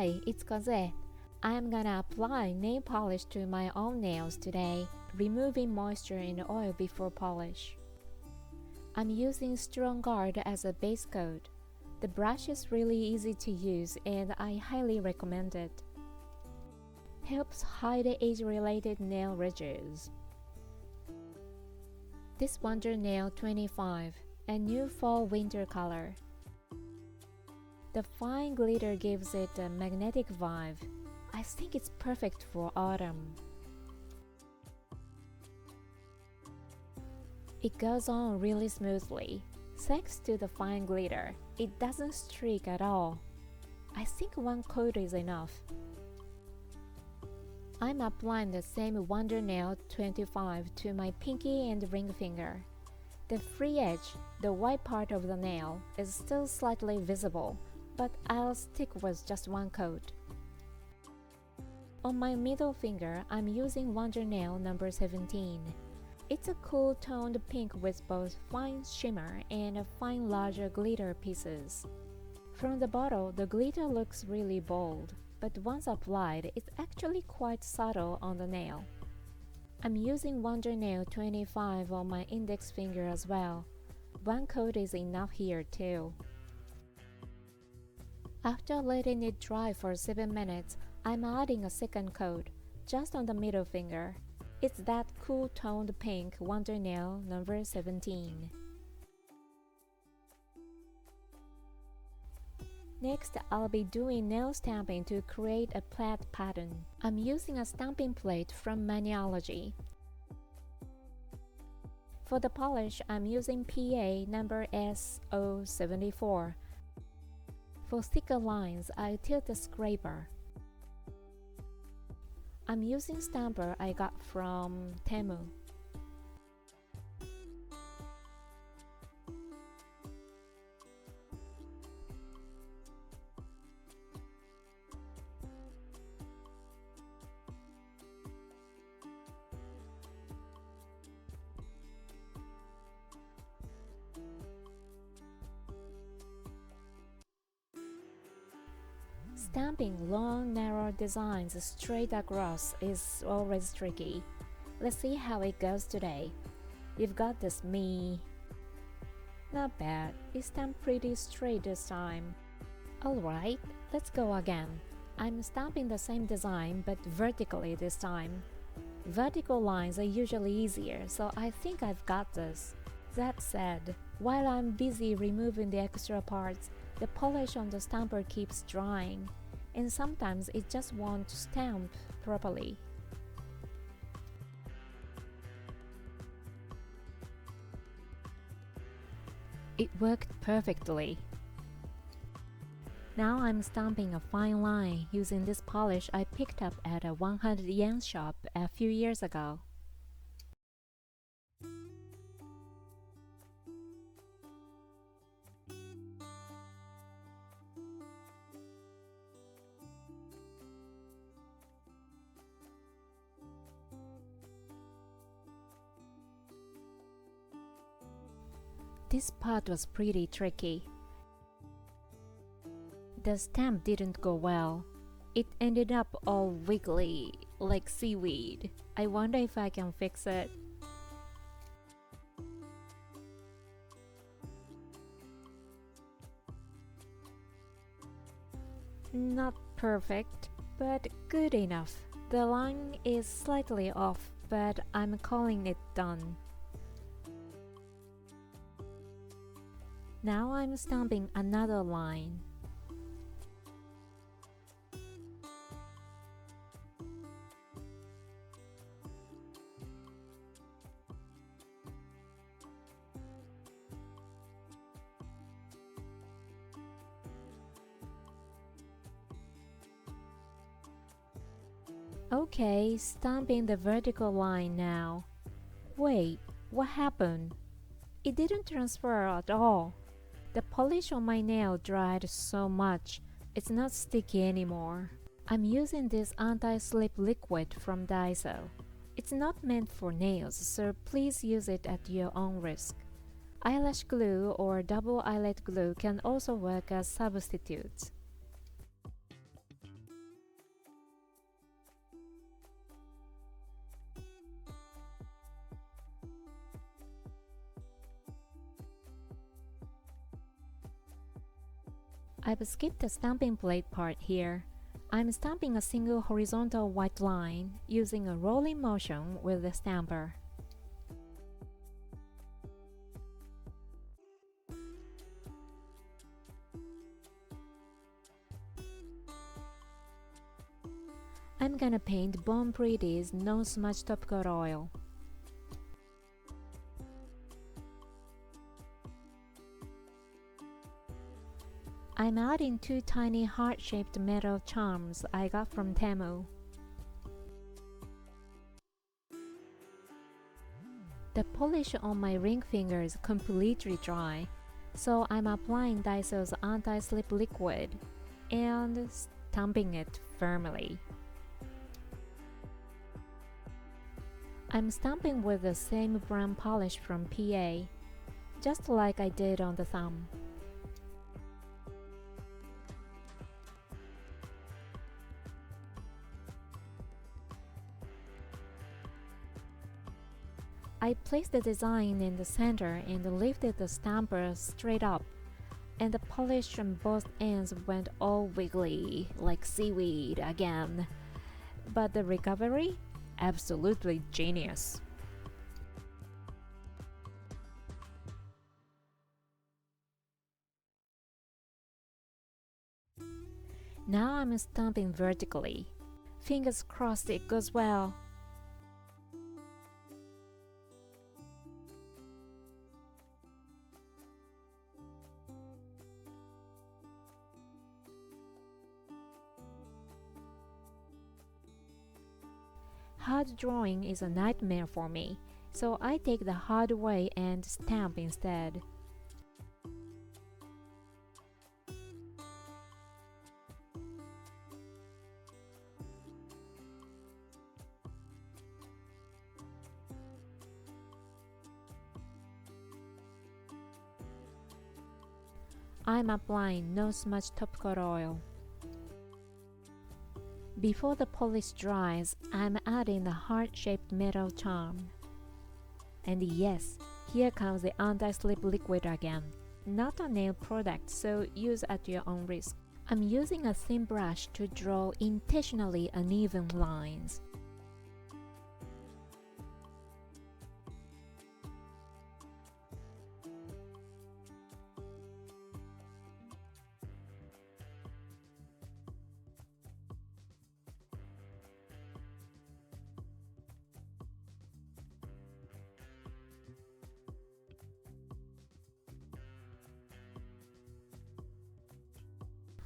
Hi, it's Kozue. I'm gonna apply nail polish to my own nails today, removing moisture and oil before polish. I'm using Strong Guard as a base coat. The brush is really easy to use and I highly recommend it. Helps hide age-related nail ridges. This Wonder Nail 25, a new fall-winter color. The fine glitter gives it a magnetic vibe. I think it's perfect for autumn. It goes on really smoothly. Thanks to the fine glitter, it doesn't streak at all. I think one coat is enough. I'm applying the same Wonder Nail 25 to my pinky and ring finger. The free edge, the white part of the nail, is still slightly visible, but I'll stick with just one coat. On my middle finger, I'm using Wonder Nail number 17. It's a cool toned pink with both fine shimmer and fine larger glitter pieces. From the bottle, the glitter looks really bold, but once applied, it's actually quite subtle on the nail. I'm using Wonder Nail 25 on my index finger as well. One coat is enough here too. After letting it dry for 7 minutes, I'm adding a second coat, just on the middle finger. It's that cool toned pink Wonder Nail number 17. Next, I'll be doing nail stamping to create a plaid pattern. I'm using a stamping plate from Allergies. For the polish, I'm using PA number SO74. For thicker lines, I tilt the scraper. I'm using stamper I got from Temu. Stamping long, narrow designs straight across is always tricky. Let's see how it goes today. You've got this me. Not bad, it stamped pretty straight this time. Alright, let's go again. I'm stamping the same design but vertically this time. Vertical lines are usually easier, so I think I've got this. That said, while I'm busy removing the extra parts, the polish on the stamper keeps drying, and sometimes it just won't stamp properly. It worked perfectly. Now I'm stamping a fine line using this polish I picked up at a 100 yen shop a few years ago. This part was pretty tricky. The stamp didn't go well. It ended up all wiggly, like seaweed. I wonder if I can fix it. Not perfect, but good enough. The line is slightly off, but I'm calling it done. Now I'm stamping another line. Okay, stamping the vertical line now. Wait, what happened? It didn't transfer at all. The polish on my nail dried so much, it's not sticky anymore. I'm using this anti-slip liquid from Daiso. It's not meant for nails, so please use it at your own risk. Eyelash glue or double eyelid glue can also work as substitutes. I've skipped the stamping blade part here. I'm stamping a single horizontal white line using a rolling motion with the stamper. I'm gonna paint Bon Pretty's No Smudge Top Coat Oil. I'm adding 2 tiny heart-shaped metal charms I got from Temu. The polish on my ring finger is completely dry, so I'm applying Daiso's anti-slip liquid and stamping it firmly. I'm stamping with the same brown polish from PA, just like I did on the thumb. I placed the design in the center and lifted the stamper straight up, and the polish on both ends went all wiggly, like seaweed again. But the recovery? Absolutely genius. Now I'm stamping vertically. Fingers crossed it goes well. Hard drawing is a nightmare for me, so I take the hard way and stamp instead. I'm applying No Smudge Top Coat Oil. Before the polish dries, I'm adding the heart-shaped metal charm. And yes, here comes the anti-slip liquid again. Not a nail product, so use at your own risk. I'm using a thin brush to draw intentionally uneven lines.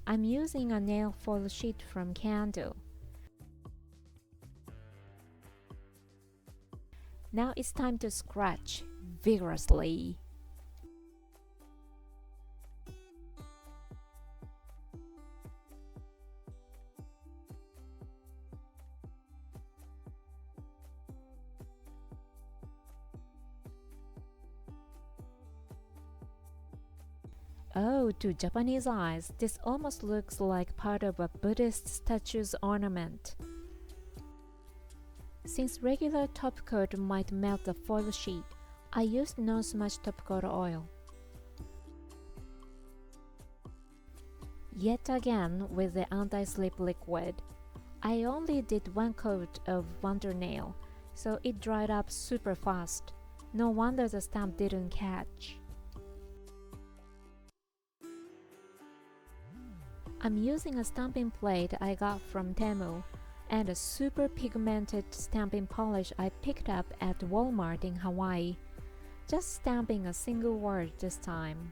I'm using a nail foil sheet from CanDo. Now it's time to scratch vigorously. Oh, to Japanese eyes, this almost looks like part of a Buddhist statue's ornament. Since regular top coat might melt the foil sheet, I used No Smudge Top Coat Oil. Yet again with the anti-slip liquid. I only did 1 coat of Wonder Nail, so it dried up super fast. No wonder the stamp didn't catch. I'm using a stamping plate I got from Temu and a super pigmented stamping polish I picked up at Walmart in Hawaii. Just stamping a single word this time.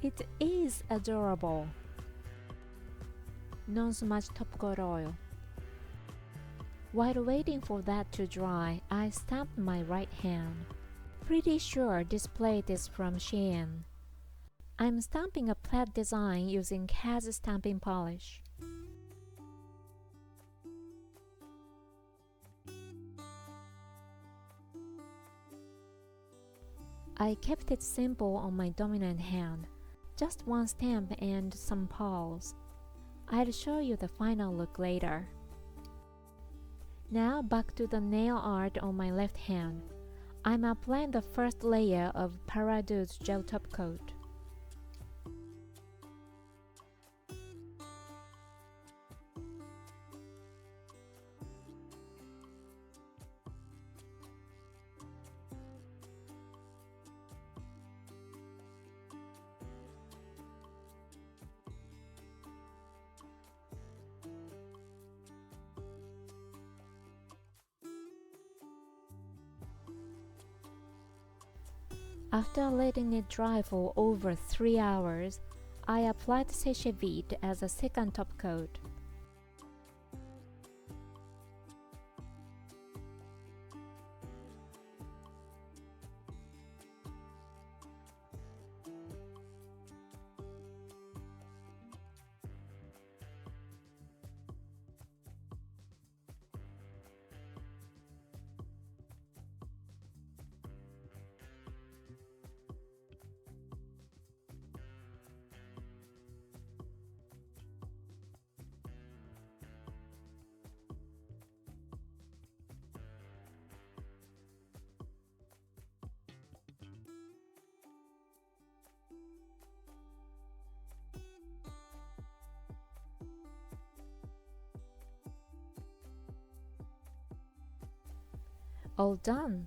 It is adorable. Non-smudge top coat oil. While waiting for that to dry, I stamped my right hand. Pretty sure this plate is from Shein. I'm stamping a plaid design using Kozue stamping polish. I kept it simple on my dominant hand, just one stamp and some paws. I'll show you the final look later. Now back to the nail art on my left hand. I'm applying the first layer of Parado's gel top coat. After letting it dry for over 3 hours, I applied séché vite as a second top coat. All done!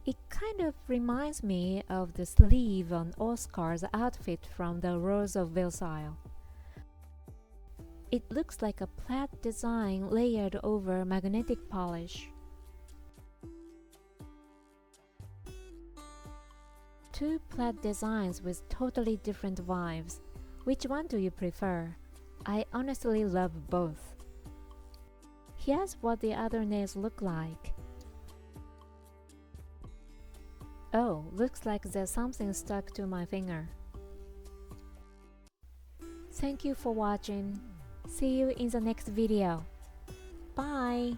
It kind of reminds me of the sleeve on Oscar's outfit from the Rose of Versailles. It looks like a plaid design layered over magnetic polish. Two plaid designs with totally different vibes. Which one do you prefer? I honestly love both. Here's what the other nails look like. Oh, looks like there's something stuck to my finger. Thank you for watching. See you in the next video. Bye!